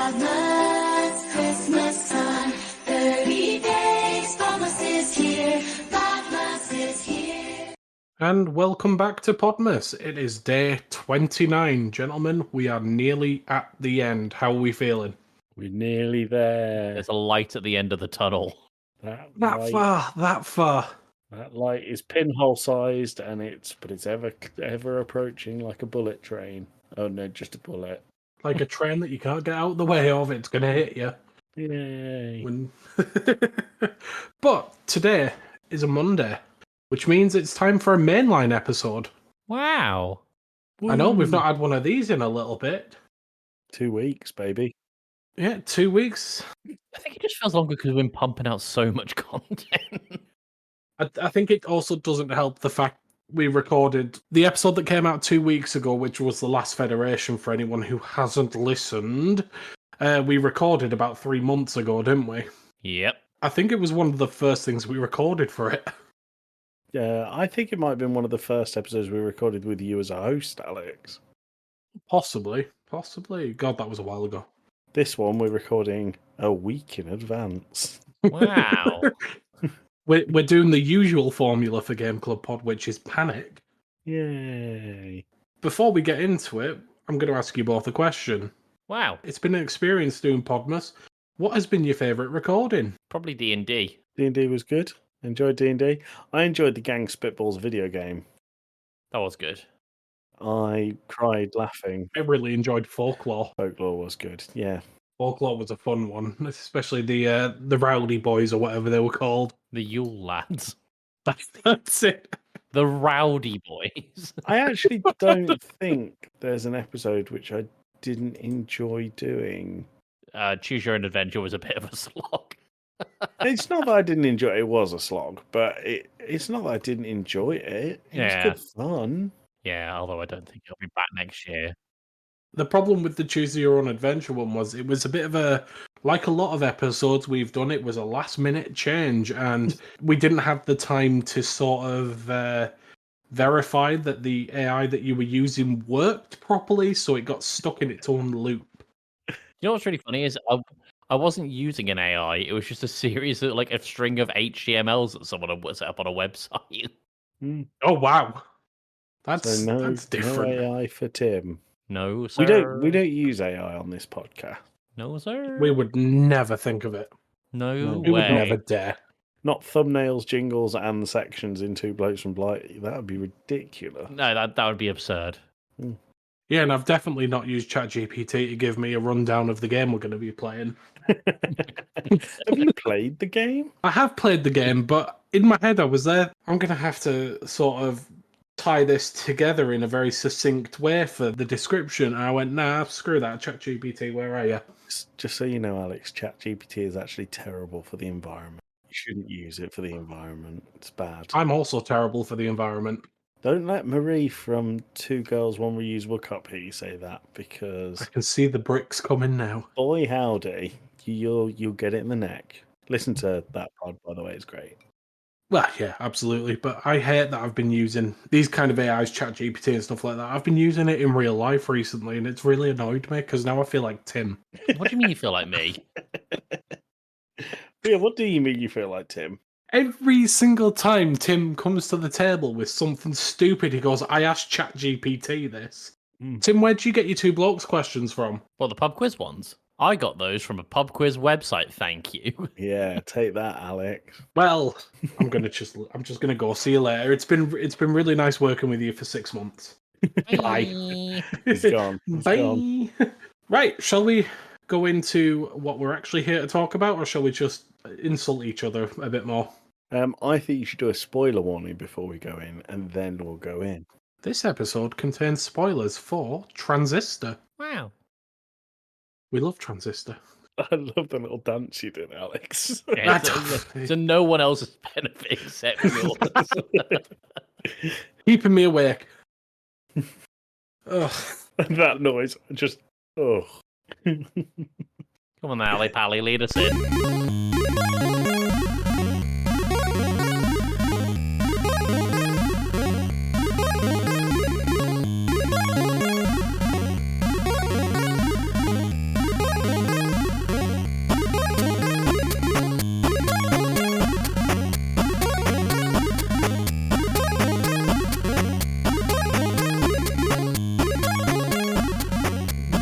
Godless Christmas time, 30 days, Podmas is here, Godless is here. And welcome back to Podmas. It is day 29, gentlemen. We are nearly at the end. How are we feeling? We're nearly there. There's a light at the end of the tunnel. That That far. That light is pinhole sized, and it's ever approaching like a bullet train. Oh no, just a bullet. Like a train that you can't get out of the way of. It's going to hit you. Yay! But today is a Monday, which means it's time for a mainline episode. Wow. I know we've not had one of these in a little bit. 2 weeks, baby. Yeah, 2 weeks. I think it just feels longer because we've been pumping out so much content. I think it also doesn't help the fact we recorded the episode that came out 2 weeks ago, which was the last Federation for anyone who hasn't listened. We recorded about 3 months ago, didn't we? Yep. I think it was one of the first things we recorded for it. Yeah, I think it might have been one of the first episodes we recorded with you as a host, Alex. Possibly. God, that was a while ago. This one we're recording a week in advance. Wow. We're doing the usual formula for Game Club Pod, which is panic. Yay! Before we get into it, I'm going to ask you both a question. Wow. It's been an experience doing Podmas. What has been your favourite recording? Probably D&D. D&D was good. Enjoyed D&D. I enjoyed the Gang Spitballs video game. That was good. I cried laughing. I really enjoyed Folklore. Folklore was good. Yeah. Folklore was a fun one, especially the Rowdy Boys or whatever they were called. The Yule Lads. That's it. The Rowdy Boys. I actually don't think there's an episode which I didn't enjoy doing. Choose Your Own Adventure was a bit of a slog. It's not that I didn't enjoy it. It was a slog, but it's not that I didn't enjoy it. It was good fun. Yeah, although I don't think it'll be back next year. The problem with the Choose Your Own Adventure one was it was a bit of like a lot of episodes we've done, it was a last minute change and we didn't have the time to sort of verify that the AI that you were using worked properly, so it got stuck in its own loop. You know what's really funny is I wasn't using an AI. It was just a series of a string of HTMLs that someone had set up on a website. Oh wow, that's So different. No AI for Tim. No, sir. We don't use AI on this podcast. No, sir. We would never think of it. No We way. would never dare. Not thumbnails, jingles, and sections in Two Blokes from Blight. That would be ridiculous. No, that would be absurd. Yeah, and I've definitely not used ChatGPT to give me a rundown of the game we're going to be playing. Have you played the game? I have played the game, but in my head I was there. I'm going to have to sort of tie this together in a very succinct way for the description. And I went, nah, screw that, ChatGPT, where are you? Just so you know, Alex, ChatGPT is actually terrible for the environment. You shouldn't use it for the environment. It's bad. I'm also terrible for the environment. Don't let Marie from Two Girls, One Reusable Cup hear you say that, because I can see the bricks coming now. boy howdy, you'll get it in the neck. Listen to that pod, by the way, it's great. Well, yeah, absolutely. But I hate that I've been using these kind of AIs, ChatGPT and stuff like that. I've been using it in real life recently, and it's really annoyed me because now I feel like Tim. What do you mean you feel like me? Yeah, what do you mean you feel like Tim? Every single time Tim comes to the table with something stupid, he goes, I asked ChatGPT this. Tim, where'd you get your Two Blokes questions from? Well, the pub quiz ones. I got those from a pub quiz website, thank you. Yeah, take that, Alex. Well, I'm just gonna go. See you later. It's been really nice working with you for 6 months. Bye. He's gone. Bye. Right, shall we go into what we're actually here to talk about, or shall we just insult each other a bit more? I think you should do a spoiler warning before we go in, and then we'll go in. This episode contains spoilers for Transistor. Wow. We love Transistor. I love the little dance you did, Alex. Yeah, to no one else's benefit except yours. Keeping me awake. Ugh. That noise, just Come on, Ally Pally, lead us in.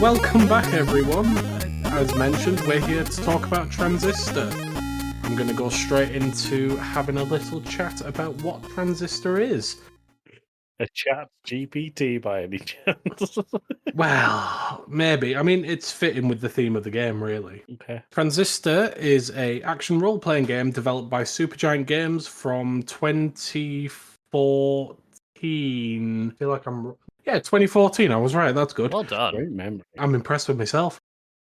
Welcome back, everyone. As mentioned, we're here to talk about Transistor. I'm going to go straight into having a little chat about what Transistor is. A chat GPT by any chance? Well, maybe. I mean, it's fitting with the theme of the game, really. Okay. Transistor is a action role-playing game developed by Supergiant Games from 2014. I feel like Yeah, 2014. I was right. That's good. Well done. Great memory. I'm impressed with myself.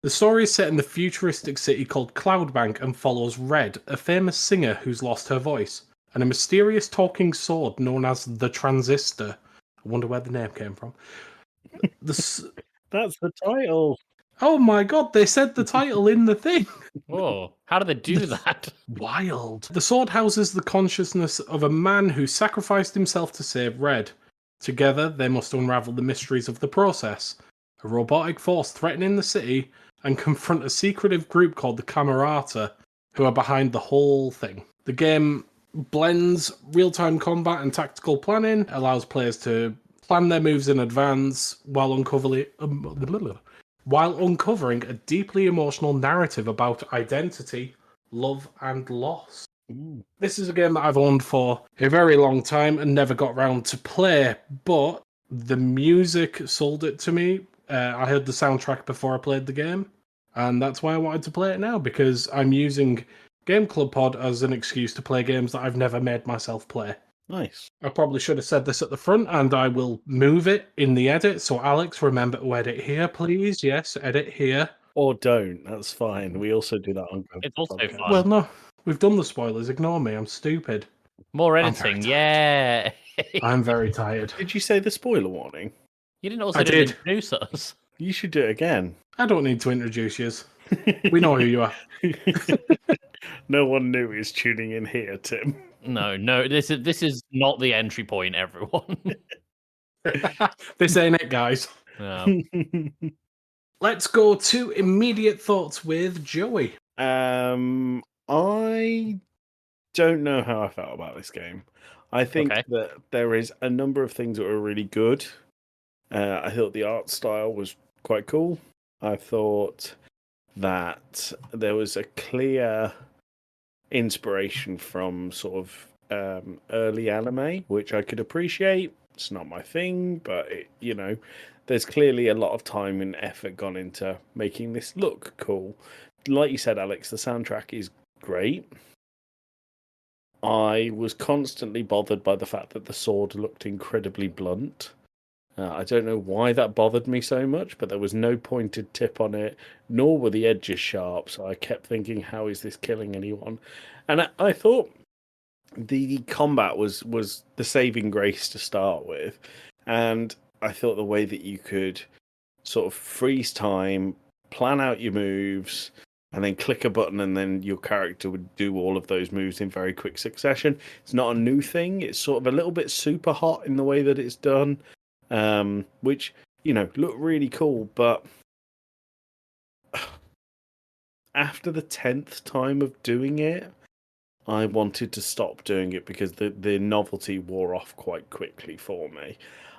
The story is set in the futuristic city called Cloudbank and follows Red, a famous singer who's lost her voice, and a mysterious talking sword known as the Transistor. I wonder where the name came from. That's the title. Oh my god, they said the title in the thing. Oh, how do they do that? Wild. The sword houses the consciousness of a man who sacrificed himself to save Red. Together, they must unravel the mysteries of the process, a robotic force threatening the city, and confront a secretive group called the Camerata, who are behind the whole thing. The game blends real-time combat and tactical planning, allows players to plan their moves in advance while uncovering a deeply emotional narrative about identity, love, and loss. Ooh. This is a game that I've owned for a very long time and never got round to play, but the music sold it to me. I heard the soundtrack before I played the game, and that's why I wanted to play it now, because I'm using Game Club Pod as an excuse to play games that I've never made myself play. Nice. I probably should have said this at the front, and I will move it in the edit. So, Alex, remember to edit here, please. Yes, edit here. Or don't. That's fine. We also do that on It's also podcast. fun. Well, no, we've done the spoilers. Ignore me. I'm stupid. More I'm editing, very yeah. I'm very tired. Did you say the spoiler warning? You didn't also I did. introduce us. You should do it again. I don't need to introduce you. We know who you are. No one new is tuning in here, Tim. No, this is not the entry point, everyone. This ain't it, guys. No. Let's go to immediate thoughts with Joey. I don't know how I felt about this game. I think Okay. that there is a number of things that were really good. I thought the art style was quite cool. I thought that there was a clear inspiration from sort of early anime, which I could appreciate. It's not my thing, but there's clearly a lot of time and effort gone into making this look cool. Like you said, Alex, the soundtrack is great. I was constantly bothered by the fact that the sword looked incredibly blunt. I don't know why that bothered me so much, but there was no pointed tip on it, nor were the edges sharp, so I kept thinking, how is this killing anyone? And I thought the combat was the saving grace to start with, and I thought the way that you could sort of freeze time, plan out your moves, and then click a button, and then your character would do all of those moves in very quick succession. It's not a new thing. It's sort of a little bit super hot in the way that it's done. Which, looked really cool, but after the 10th time of doing it, I wanted to stop doing it because the novelty wore off quite quickly for me.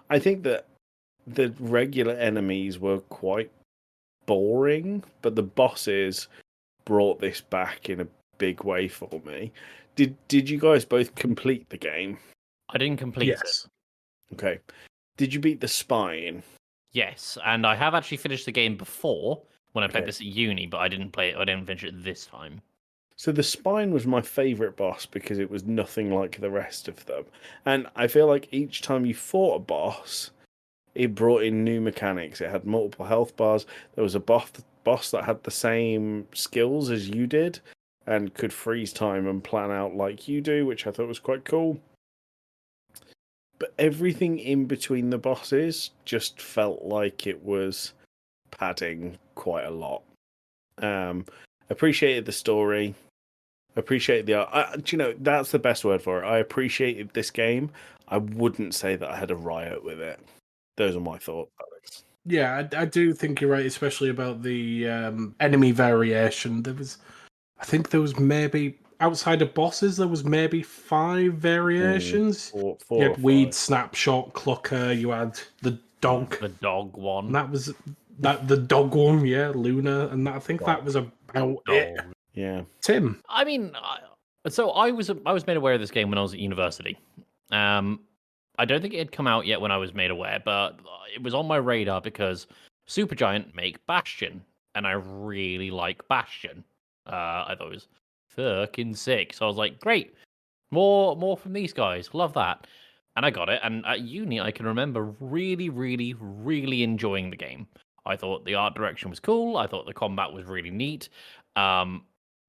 I think that the regular enemies were quite boring, but the bosses brought this back in a big way for me. Did you guys both complete the game? I didn't complete it. Yes. Okay. Did you beat the spine? Yes, and I have actually finished the game before when I played Okay. this at uni, but I didn't play it. I didn't finish it this time. So the spine was my favourite boss because it was nothing like the rest of them. And I feel like each time you fought a boss, it brought in new mechanics. It had multiple health bars. There was a boss that had the same skills as you did and could freeze time and plan out like you do, which I thought was quite cool. But everything in between the bosses just felt like it was padding quite a lot. Appreciated the story. Appreciated the art. That's the best word for it. I appreciated this game. I wouldn't say that I had a riot with it. Those are my thoughts, Alex. Yeah, I do think you're right, especially about the enemy variation. I think there was maybe, outside of bosses, there was maybe 5 variations. Four You or had Weed, five. Snapshot, Clucker, you had the dog. The dog one. And that was the dog one, yeah, Luna, and I think that was about it. Oh. Yeah. Tim, I mean, so I was made aware of this game when I was at university. I don't think it had come out yet when I was made aware, but it was on my radar because Supergiant make Bastion, and I really like Bastion. I thought it was fucking sick, so I was like, great, more from these guys, love that. And I got it, and at uni, I can remember really, really, really enjoying the game. I thought the art direction was cool. I thought the combat was really neat.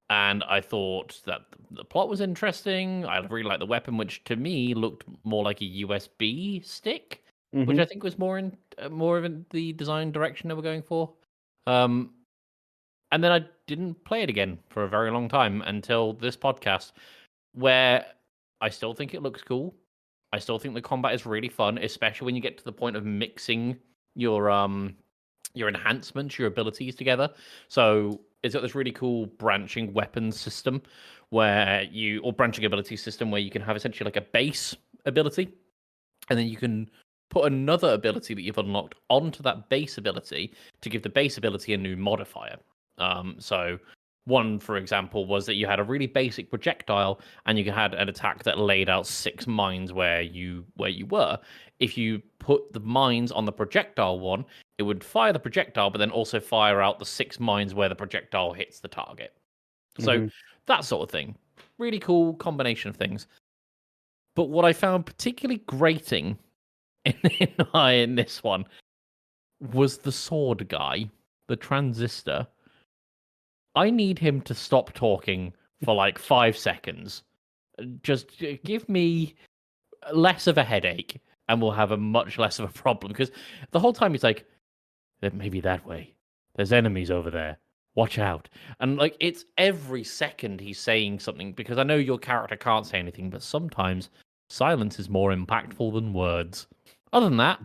And I thought that the plot was interesting. I really liked the weapon, which to me looked more like a USB stick, which I think was more of the design direction they were going for. And then I didn't play it again for a very long time until this podcast, where I still think it looks cool. I still think the combat is really fun, especially when you get to the point of mixing your enhancements, your abilities together. So it's got this really cool branching weapons system or branching ability system where you can have essentially like a base ability, and then you can put another ability that you've unlocked onto that base ability to give the base ability a new modifier. So one, for example, was that you had a really basic projectile and you had an attack that laid out 6 mines where you were. If you put the mines on the projectile one, it would fire the projectile, but then also fire out the 6 mines where the projectile hits the target. So that sort of thing. Really cool combination of things. But what I found particularly grating in this one was the sword guy, the Transistor. I need him to stop talking for like 5 seconds. Just give me less of a headache and we'll have a much less of a problem. Because the whole time he's like, maybe that way. There's enemies over there. Watch out. And like, it's every second he's saying something, because I know your character can't say anything, but sometimes silence is more impactful than words. Other than that,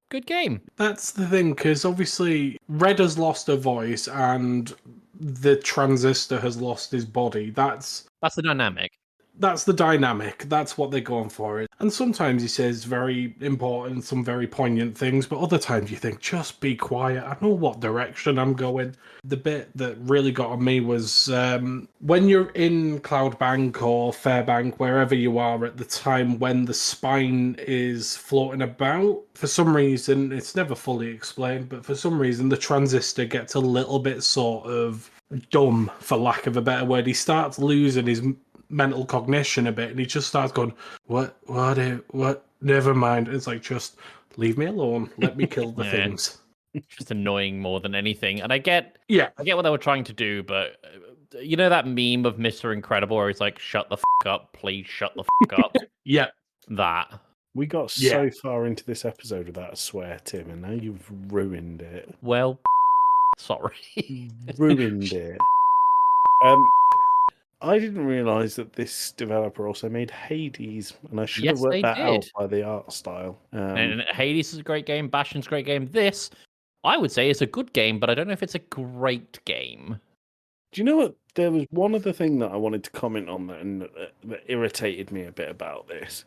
good game. that's the thing, because obviously Red has lost her voice and the Transistor has lost his body. That's the dynamic. That's the dynamic. That's what they're going for. And sometimes he says very important, some very poignant things, but other times you think, just be quiet. I know what direction I'm going. The bit that really got on me was when you're in Cloudbank or Fairbank, wherever you are at the time when the spine is floating about. For some reason, it's never fully explained, but for some reason, the Transistor gets a little bit sort of dumb, for lack of a better word. He starts losing his mental cognition a bit, and he just starts going, what, never mind. It's like, just leave me alone. Let me kill the things. Just annoying more than anything. And I get Yeah. what they were trying to do, but you know that meme of Mr. Incredible where he's like, shut the fuck up, please shut the fuck up? Yeah. That. We got so far into this episode without a swear, Tim, and now you've ruined it. Well, sorry. Ruined it. I didn't realise that this developer also made Hades, and I should have worked that out by the art style. And Hades is a great game. Bastion's a great game. This, I would say, is a good game, but I don't know if it's a great game. Do you know what? There was one other thing that I wanted to comment on that irritated me a bit about this.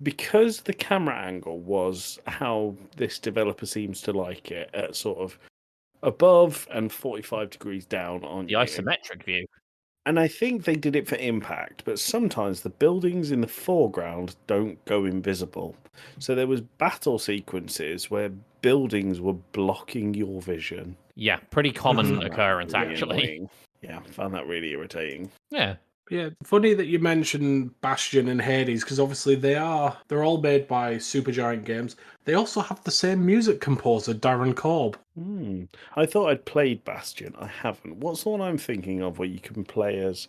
Because the camera angle was how this developer seems to like it, at sort of above and 45 degrees down on the isometric view. And I think they did it for impact, but sometimes the buildings in the foreground don't go invisible. So there was battle sequences where buildings were blocking your vision. Yeah, pretty common occurrence, Really actually. annoying. Yeah, I found that really irritating. Yeah. Yeah, funny that you mentioned Bastion and Hades, because obviously they're all made by Supergiant Games. They also have the same music composer, Darren Korb. I thought I'd played Bastion. I haven't. What's the one I'm thinking of where you can play as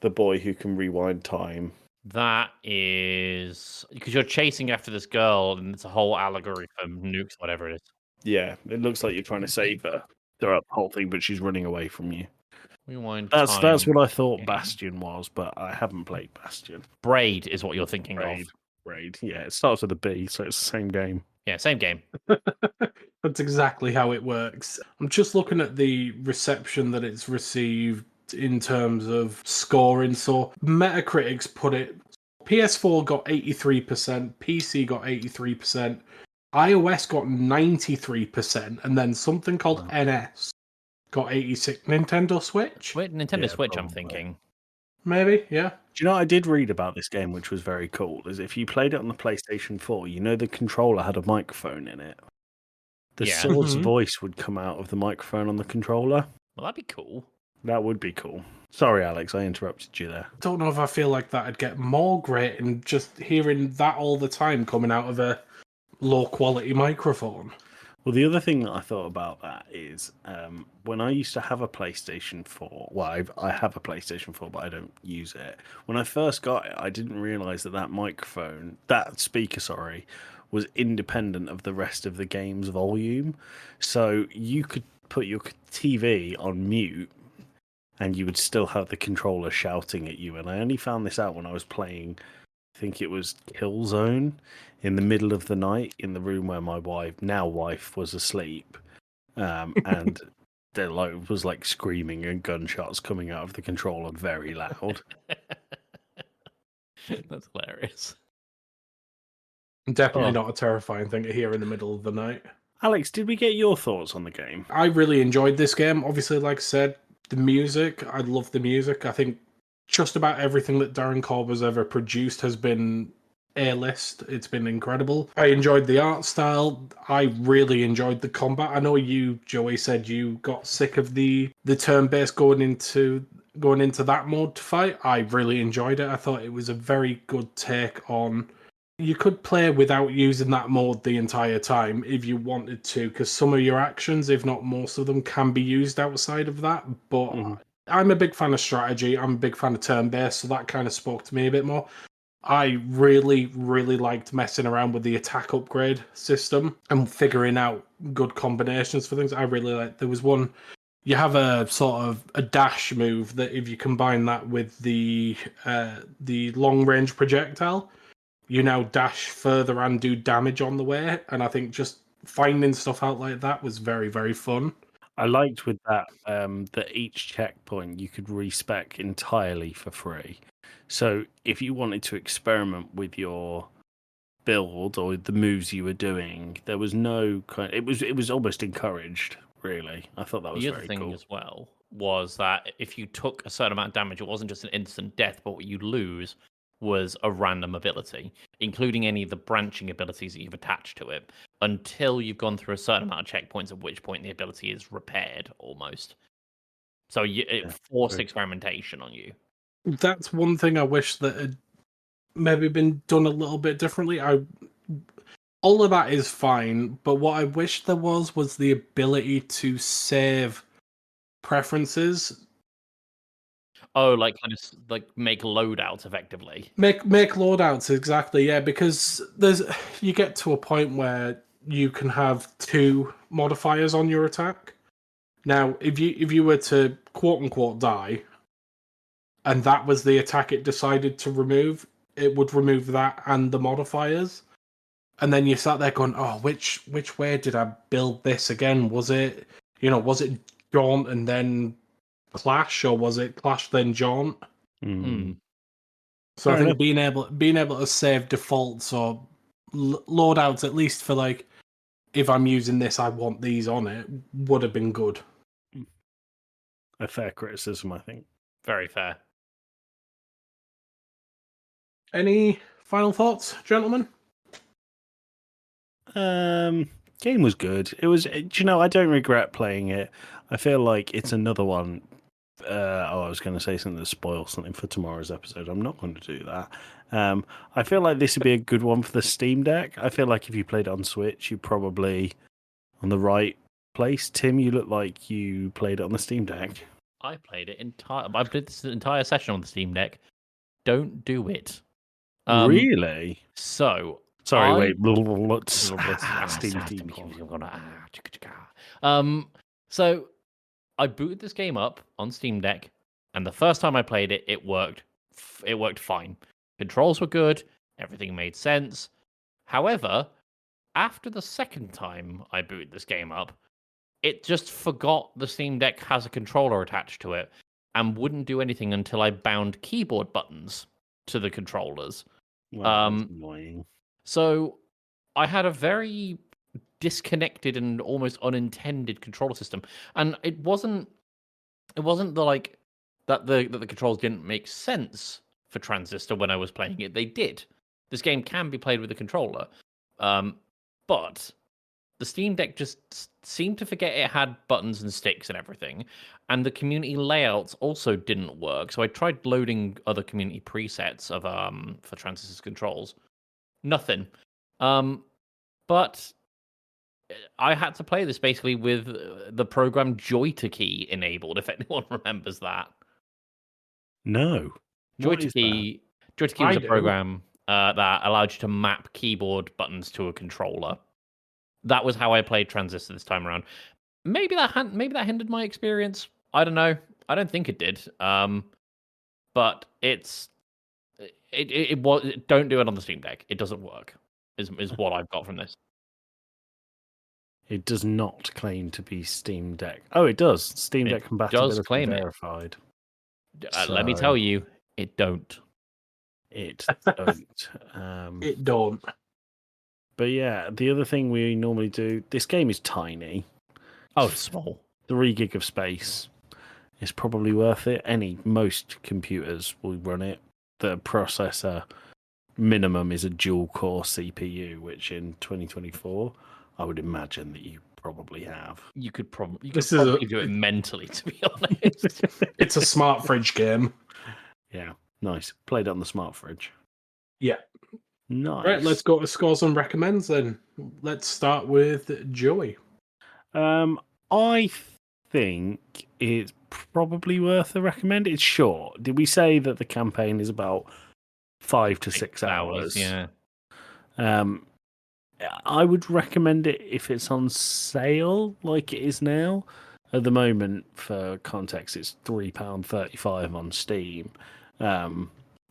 the boy who can rewind time? That is because you're chasing after this girl, and it's a whole allegory for nukes, whatever it is. Yeah, it looks like you're trying to save her throughout the whole thing, but she's running away from you. Rewind That's time. what I thought Bastion was, but I haven't played Bastion. Braid is what you're thinking of. Braid. Yeah, it starts with a B, so it's the same game. Yeah, same game. That's exactly how it works. I'm just looking at the reception that it's received in terms of scoring. So Metacritic's put it, PS4 got 83%, PC got 83%, iOS got 93%, and then something called Wow. NS got 86. Nintendo Switch? Wait, Nintendo Yeah, Switch, I'm probably. thinking. Maybe, yeah. Do you know what I did read about this game, which was very cool? Is if you played it on the PlayStation 4, you know the controller had a microphone in it. The Yeah. sword's Mhm. voice would come out of the microphone on the controller. Well, that'd be cool. That would be cool. Sorry, Alex, I interrupted you there. Don't know if I feel like that'd get more great and just hearing that all the time coming out of a low quality microphone. Well, the other thing that I thought about that is when I used to have a PlayStation 4, well, I have a PlayStation 4, but I don't use it. When I first got it, I didn't realize that microphone, that speaker, sorry, was independent of the rest of the game's volume. So you could put your TV on mute and you would still have the controller shouting at you. And I only found this out when I was playing, I think it was Killzone, in the middle of the night in the room where my wife was asleep, and there was like screaming and gunshots coming out of the controller very loud. That's hilarious. Definitely Oh. not a terrifying thing to hear in the middle of the night. Alex, did we get your thoughts on the game? I really enjoyed this game. Obviously, like I said, the music, I love the music. I think just about everything that Darren Korb ever produced has been A-list. It's been incredible. I enjoyed the art style. I really enjoyed the combat. I know you, Joey, said you got sick of the turn-based going into that mode to fight. I really enjoyed it. I thought it was a very good take on. You could play without using that mode the entire time if you wanted to, because some of your actions, if not most of them, can be used outside of that. But I'm a big fan of strategy. I'm a big fan of turn-based, so that kind of spoke to me a bit more. I really, really liked messing around with the attack upgrade system and figuring out good combinations for things. I really liked. There was one. You have a sort of a dash move that if you combine that with the long range projectile, you now dash further and do damage on the way. And I think just finding stuff out like that was very, very fun. I liked with that that each checkpoint you could respec entirely for free. So if you wanted to experiment with your build or the moves you were doing, there was no kind. It was almost encouraged. Really, I thought that was The other very thing cool. as well was that if you took a certain amount of damage, it wasn't just an instant death, but what you'd lose was a random ability, including any of the branching abilities that you've attached to it, until you've gone through a certain amount of checkpoints, at which point the ability is repaired almost. So it forced true. experimentation on you. That's one thing I wish that had maybe been done a little bit differently. All of that is fine, but what I wish there was the ability to save preferences. Oh, like kind of like make loadouts effectively. Make loadouts, exactly, yeah, because you get to a point where you can have two modifiers on your attack. Now, if you were to quote unquote die, and that was the attack it decided to remove, it would remove that and the modifiers. And then you sat there going, "Oh, which way did I build this again? Was it Jaunt and then Clash, or was it Clash then Jaunt?" Mm. So I Fair think being able to save defaults or loadouts, at least for like, if I'm using this, I want these on it, would have been good. A fair criticism, I think. Very fair. Any final thoughts, gentlemen? Game was good. It was. Do you know? I don't regret playing it. I feel like it's another one. I was going to say something to spoil something for tomorrow's episode. I'm not going to do that. I feel like this would be a good one for the Steam Deck. I feel like if you played it on Switch, you're probably on the right place. Tim, you look like you played it on the Steam Deck. I played this entire session on the Steam Deck. Don't do it. Really? So Sorry, I- wait. Steam. So I booted this game up on Steam Deck, and the first time I played it, it worked. It worked fine. Controls were good. Everything made sense. However, after the second time I booted this game up, it just forgot the Steam Deck has a controller attached to it and wouldn't do anything until I bound keyboard buttons to the controllers. Well, that's annoying. So I had a very disconnected and almost unintended controller system. And it wasn't the like that the controls didn't make sense for Transistor when I was playing it. They did. This game can be played with a controller, but the Steam Deck just seemed to forget it had buttons and sticks and everything, and the community layouts also didn't work. So I tried loading other community presets of for Transistor's controls. Nothing. But I had to play this basically with the program Joy2Key enabled, if anyone remembers that. No. What is that? Joy2Key I was a do. program that allowed you to map keyboard buttons to a controller. That was how I played Transistor this time around. Maybe that hindered my experience. I don't know. I don't think it did. But it was. Don't do it on the Steam Deck. It doesn't work. Is what I've got from this. It does not claim to be Steam Deck. Oh, it does. Steam It Deck compatibility does claim it. verified. Let me So- tell you, it don't. It don't. It don't. But yeah, the other thing we normally do. This game is tiny. Oh, it's small. 3 gig of space is probably worth it. Most computers will run it. The processor minimum is a dual core CPU, which in 2024, I would imagine that you probably have. You could probably This is a- do it mentally, to be honest. It's a smart fridge game. Yeah, nice. Played it on the smart fridge. Yeah. Nice. Right, let's go to scores and recommends then. Let's start with Joey. I think it's probably worth a recommend. It's short. Did we say that the campaign is about 5 to 6 hours? Yeah. I would recommend it if it's on sale, like it is now. At the moment, for context, it's £3.35 on Steam.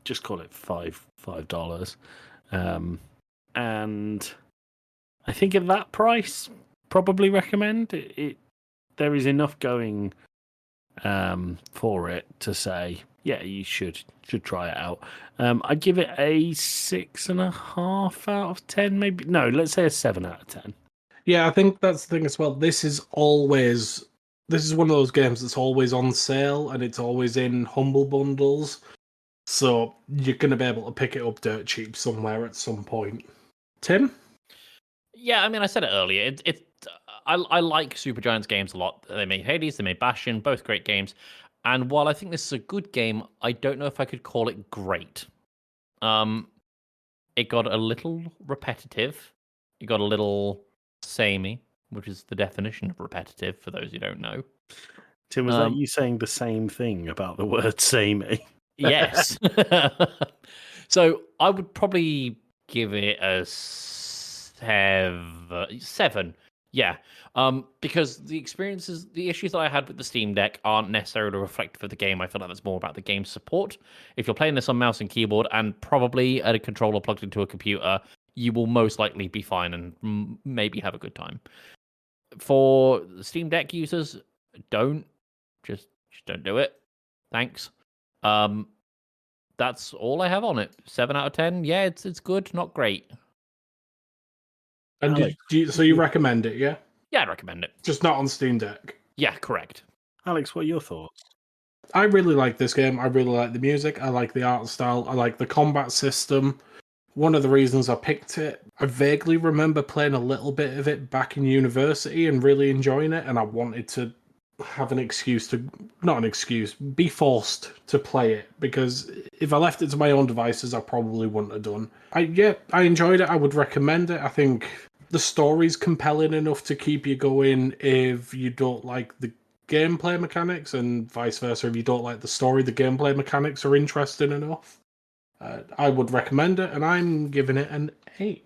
Just call it $5. And I think at that price, probably recommend it. There is enough going for it to say, yeah, you should try it out. I'd give it a 6.5 out of 10, maybe. No, let's say a 7 out of 10. Yeah, I think that's the thing as well. This is one of those games that's always on sale and it's always in humble bundles. So you're going to be able to pick it up dirt cheap somewhere at some point. Tim? Yeah, I mean, I said it earlier. I like Supergiant's games a lot. They made Hades, they made Bastion, both great games. And while I think this is a good game, I don't know if I could call it great. It got a little repetitive. It got a little samey, which is the definition of repetitive for those who don't know. Tim, was that you saying the same thing about the word samey? Yes. So I would probably give it a 7. Yeah. Because the issues that I had with the Steam Deck aren't necessarily reflective of the game. I feel like that's more about the game's support. If you're playing this on mouse and keyboard and probably at a controller plugged into a computer, you will most likely be fine and maybe have a good time. For the Steam Deck users, just don't do it. Thanks. That's all I have on it. 7 out of 10. Yeah, it's good, not great. And so you recommend it, yeah? Yeah, I'd recommend it. Just not on Steam Deck. Yeah, correct. Alex, what are your thoughts? I really like this game. I really like the music. I like the art style. I like the combat system. One of the reasons I picked it, I vaguely remember playing a little bit of it back in university and really enjoying it, and I wanted to have be forced to play it, because if I left it to my own devices, I probably wouldn't have done. I enjoyed it. I would recommend it. I think the story's compelling enough to keep you going if you don't like the gameplay mechanics, and vice versa. If you don't like the story, the gameplay mechanics are interesting enough. I would recommend it, and I'm giving it an 8.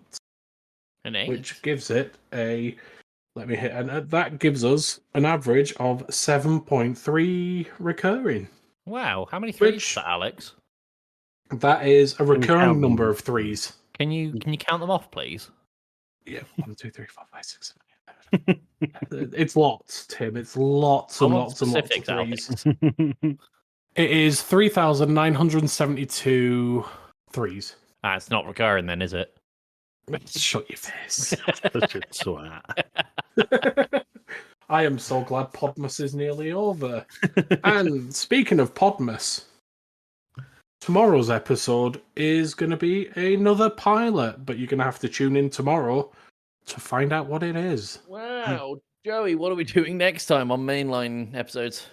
An 8? Which gives it a... Let me hit... And that gives us an average of 7.3 recurring. Wow, how many threes Which- is that, Alex? That is a you recurring count number them? of threes. Can you count them off, please? Yeah, 1, 2, 3, 4, 5, 6, 7, 8. It's lots, Tim. It's lots I and want lots and lots of specifics, threes. It is 3,972 threes. It's not recurring then, is it? Shut your face. Such a twat. I am so glad Podmas is nearly over. And speaking of Podmas, tomorrow's episode is going to be another pilot, but you're going to have to tune in tomorrow to find out what it is. Wow, Joey, what are we doing next time on mainline episodes?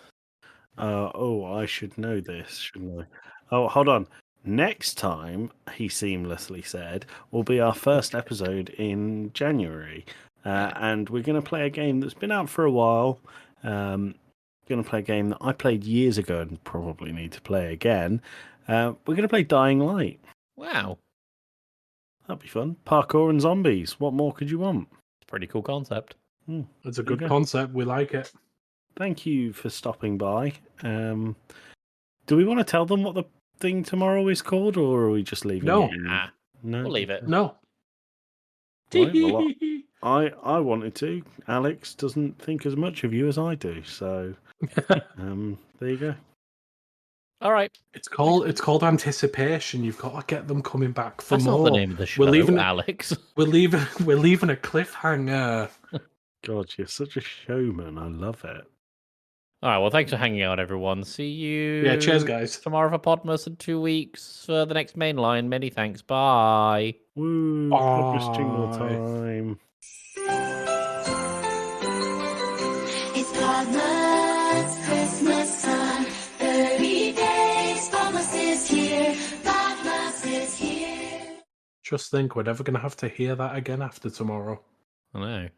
I should know this, shouldn't I? Oh, hold on. Next time, he seamlessly said, will be our first episode in January. And we're going to play a game that's been out for a while. Going to play a game that I played years ago and probably need to play again. We're going to play Dying Light. Wow, That'd be fun. Parkour and zombies. What more could you want? pretty cool concept. It's a There you good go. concept. We like it. Thank you for stopping by. Do we want to tell them what the thing tomorrow is called, or are we just leaving No. it? Nah, No, we'll leave it. No. Right, well, I wanted to. Alex doesn't think as much of you as I do, so there you go. All right, It's called anticipation. You've got to get them coming back for that's more. not the name of the show, We're leaving it- Alex. We're leaving a cliffhanger. God, you're such a showman. I love it. All right, well, thanks for hanging out, everyone. See you. Yeah, cheers, guys. Tomorrow for Podmas in 2 weeks for the next mainline. Many thanks. Bye. Woo! Publish jingle Bye. time. It's Podmas Christmas time. 30 days, Podmas is here. Podmas is here. Just think, we're never going to have to hear that again after tomorrow. I know.